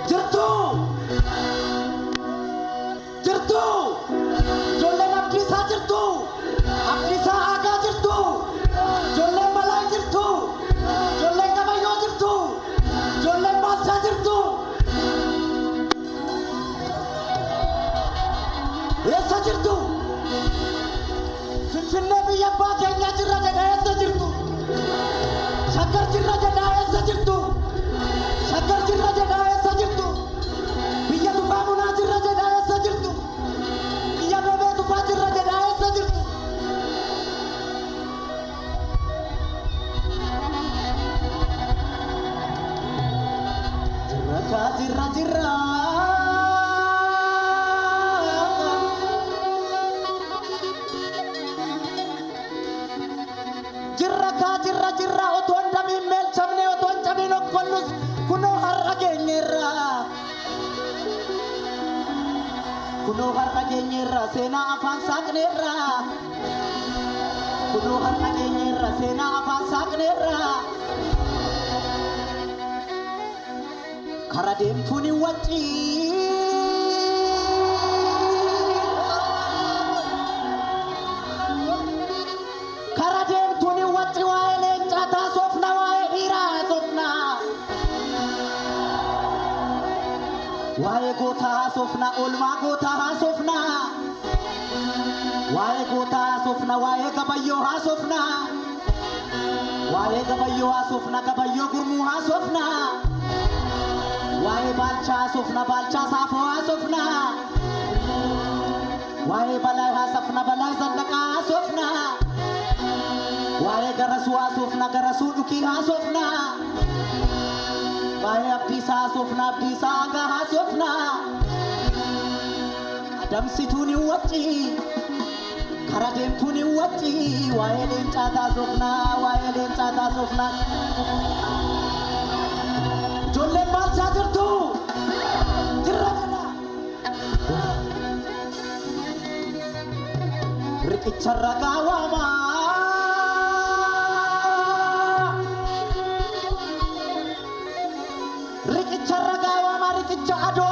jirtu jirtu ijoolleen abdiisaa jirtu abdiisaa aagaa jirtu ijoolleen balaa jirtu ijoolleen gabayyoo jirtu ijoolleen baalchaa jirtu eessa jirtu finfinnee biyya abbaa keenyaa jirra jedhaa eessa jirtu shaggar jirra jedhaa eessa jirtu shaggar jirra jedhaa eessa jirtu biyya tufaa munaa jirra jedhaa eessa jirtu biyya beebee tufaa jirra jedhaa eessa jirtu jirra kaa jirra jirra jirra kaa jirra jirra otoon damiin meelchamne otoon cabiin okkonnus kunoo har'a geenyeerra kunoo har'a geenyeerra seenaa afaan saaqneerra kunoo har'a geenyeerra seenaa afaan saaqneerra kara deemtuun hin waccii kara deemtuun hin wacci waa'ee leencaa taasofna waa'ee dhiiraa haasofna waa'ee gootaa haasofna oolmaa gootaa haasofna waa'ee gootaa haasofna waa'ee gabayyoo haasofna waa'ee gabayyoo haasofna gabayyoo gurmuu haasofna waa'ee baalchaa haasofna baalchaa saafoo haasofna waa'ee balaa haasofna balaa zallaqaa haasofna waa'ee garasuu haasofna garasuu dhukii haasofna waa'ee abdiisaa haasofna abdiisaa aagaa haasofna adamsituun hin wacci kara deemtuun hin wacci waa'ee leencaa haasofna waa'ee leencaa haasofna ijoolleen baalchaa jirtu jirra jedha riqicharra gaawaamaa riqicha adoo